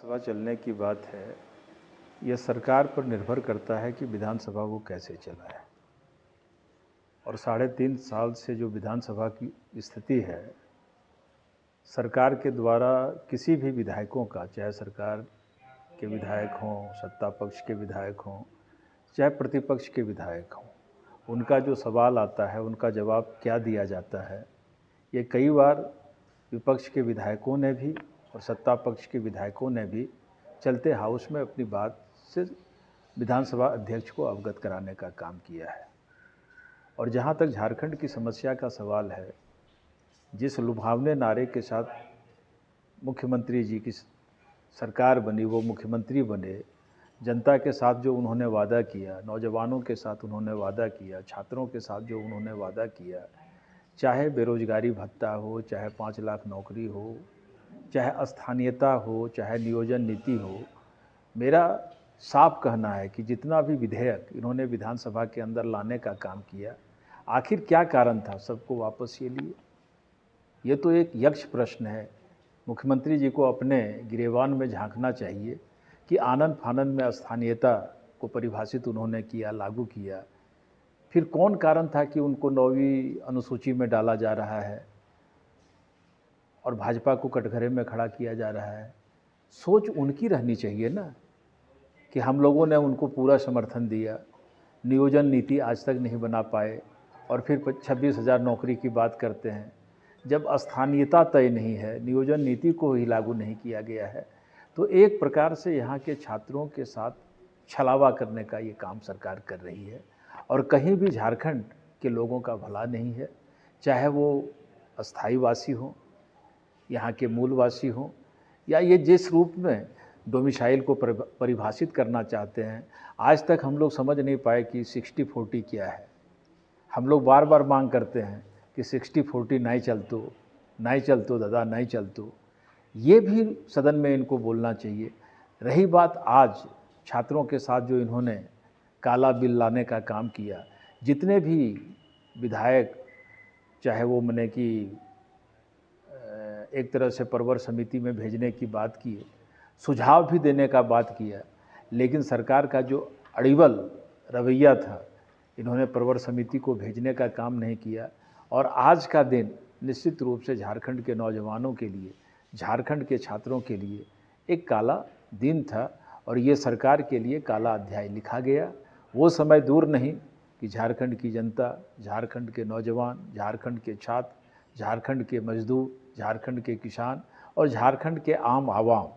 सभा चलने की बात है, यह सरकार पर निर्भर करता है कि विधानसभा को कैसे चलाए। और 3.5 साल से जो विधानसभा की स्थिति है, सरकार के द्वारा किसी भी विधायकों का, चाहे सरकार के विधायक हों, सत्ता पक्ष के विधायक हों, चाहे प्रतिपक्ष के विधायक हों, उनका जो सवाल आता है, उनका जवाब क्या दिया जाता है, ये कई बार विपक्ष के विधायकों ने भी और सत्ता पक्ष के विधायकों ने भी चलते हाउस में अपनी बात से विधानसभा अध्यक्ष को अवगत कराने का काम किया है। और जहाँ तक झारखंड की समस्या का सवाल है, जिस लुभावने नारे के साथ मुख्यमंत्री जी की सरकार बनी, वो मुख्यमंत्री बने, जनता के साथ जो उन्होंने वादा किया, नौजवानों के साथ उन्होंने वादा किया, छात्रों के साथ जो उन्होंने वादा किया, चाहे बेरोजगारी भत्ता हो, चाहे 5 लाख नौकरी हो, चाहे स्थानीयता हो, चाहे नियोजन नीति हो, मेरा साफ कहना है कि जितना भी विधेयक इन्होंने विधानसभा के अंदर लाने का काम किया, आखिर क्या कारण था सबको वापस ये लिए? ये तो एक यक्ष प्रश्न है। मुख्यमंत्री जी को अपने गिरेबान में झांकना चाहिए कि आनन फानन में स्थानीयता को परिभाषित उन्होंने किया, लागू किया। फिर कौन कारण था कि उनको 9वीं अनुसूची में डाला जा रहा है और भाजपा को कटघरे में खड़ा किया जा रहा है? सोच उनकी रहनी चाहिए ना कि हम लोगों ने उनको पूरा समर्थन दिया, नियोजन नीति आज तक नहीं बना पाए और फिर 26,000 नौकरी की बात करते हैं। जब स्थानीयता तय नहीं है, नियोजन नीति को ही लागू नहीं किया गया है, तो एक प्रकार से यहाँ के छात्रों के साथ छलावा करने का ये काम सरकार कर रही है। और कहीं भी झारखंड के लोगों का भला नहीं है, चाहे वो अस्थाई वासी हों, यहाँ के मूलवासी हों, या ये जिस रूप में डोमिसाइल को परिभाषित करना चाहते हैं। आज तक हम लोग समझ नहीं पाए कि 60-40 क्या है। हम लोग बार बार मांग करते हैं कि 60-40 नहीं चलतो दादा, नहीं चलतो। ये भी सदन में इनको बोलना चाहिए। रही बात आज छात्रों के साथ जो इन्होंने काला बिल लाने का काम किया, जितने भी विधायक, चाहे वो मने कि एक तरह से परवर समिति में भेजने की बात की, सुझाव भी देने का बात किया, लेकिन सरकार का जो अड़िवल रवैया था, इन्होंने परवर समिति को भेजने का काम नहीं किया। और आज का दिन निश्चित रूप से झारखंड के नौजवानों के लिए, झारखंड के छात्रों के लिए एक काला दिन था और ये सरकार के लिए काला अध्याय लिखा गया। वो समय दूर नहीं कि झारखंड की जनता, झारखंड के नौजवान, झारखंड के छात्र, झारखंड के मजदूर, झारखंड के किसान और झारखंड के आम आवाम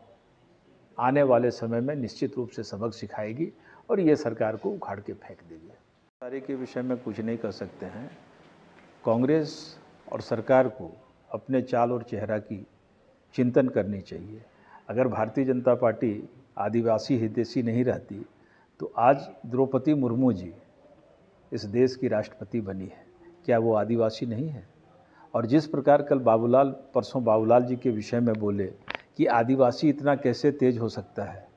आने वाले समय में निश्चित रूप से सबक सिखाएगी और ये सरकार को उखाड़ के फेंक देगी। सारे के विषय में कुछ नहीं कर सकते हैं। कांग्रेस और सरकार को अपने चाल और चेहरा की चिंतन करनी चाहिए। अगर भारतीय जनता पार्टी आदिवासी हितैषी नहीं रहती तो आज द्रौपदी मुर्मू जी इस देश की राष्ट्रपति बनी है। क्या वो आदिवासी नहीं है? और जिस प्रकार कल परसों बाबूलाल जी के विषय में बोले कि आदिवासी इतना कैसे तेज हो सकता है।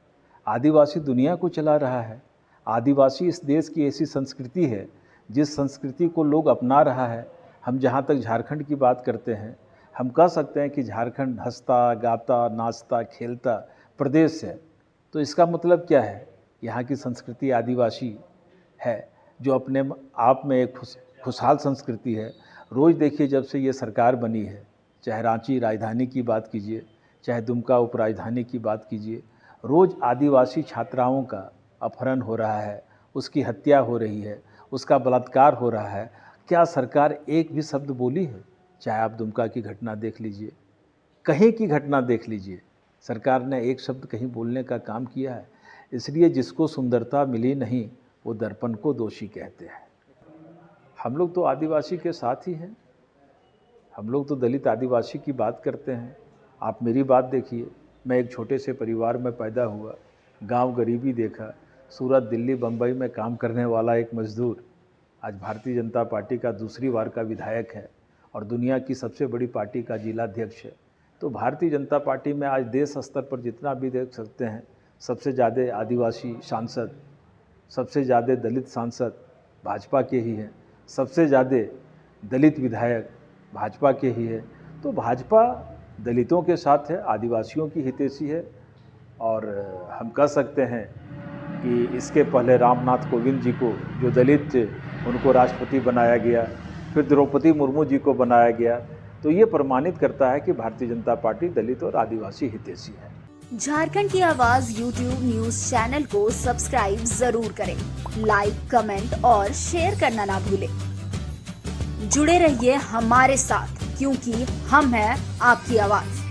आदिवासी दुनिया को चला रहा है। आदिवासी इस देश की ऐसी संस्कृति है जिस संस्कृति को लोग अपना रहा है। हम जहाँ तक झारखंड की बात करते हैं, हम कह सकते हैं कि झारखंड हंसता, गाता, नाचता, खेलता प्रदेश है। तो इसका मतलब क्या है? यहाँ की संस्कृति आदिवासी है, जो अपने आप में एक खुशहाल संस्कृति है। रोज़ देखिए, जब से ये सरकार बनी है, चाहे रांची राजधानी की बात कीजिए, चाहे दुमका उपराजधानी की बात कीजिए, रोज़ आदिवासी छात्राओं का अपहरण हो रहा है, उसकी हत्या हो रही है, उसका बलात्कार हो रहा है। क्या सरकार एक भी शब्द बोली है? चाहे आप दुमका की घटना देख लीजिए, कहीं की घटना देख लीजिए, सरकार ने एक शब्द कहीं बोलने का काम किया है? इसलिए जिसको सुंदरता मिली नहीं, वो दर्पण को दोषी कहते हैं। हम लोग तो आदिवासी के साथ ही हैं। हम लोग तो दलित आदिवासी की बात करते हैं। आप मेरी बात देखिए, मैं एक छोटे से परिवार में पैदा हुआ, गांव गरीबी देखा, सूरत, दिल्ली, बम्बई में काम करने वाला एक मजदूर आज भारतीय जनता पार्टी का दूसरी बार का विधायक है और दुनिया की सबसे बड़ी पार्टी का जिलाध्यक्ष है। तो भारतीय जनता पार्टी में आज देश स्तर पर जितना भी देख सकते हैं, सबसे ज़्यादा आदिवासी सांसद, सबसे ज़्यादा दलित सांसद भाजपा के ही हैं, सबसे ज़्यादा दलित विधायक भाजपा के ही है। तो भाजपा दलितों के साथ है, आदिवासियों की हितैषी है और हम कह सकते हैं कि इसके पहले रामनाथ कोविंद जी को, जो दलित थे, उनको राष्ट्रपति बनाया गया, फिर द्रौपदी मुर्मू जी को बनाया गया। तो ये प्रमाणित करता है कि भारतीय जनता पार्टी दलित और आदिवासी हितैषी है। झारखंड की आवाज यूट्यूब न्यूज चैनल को सब्सक्राइब जरूर करें, लाइक, कमेंट और शेयर करना ना भूलें। जुड़े रहिए हमारे साथ, क्योंकि हम हैं आपकी आवाज।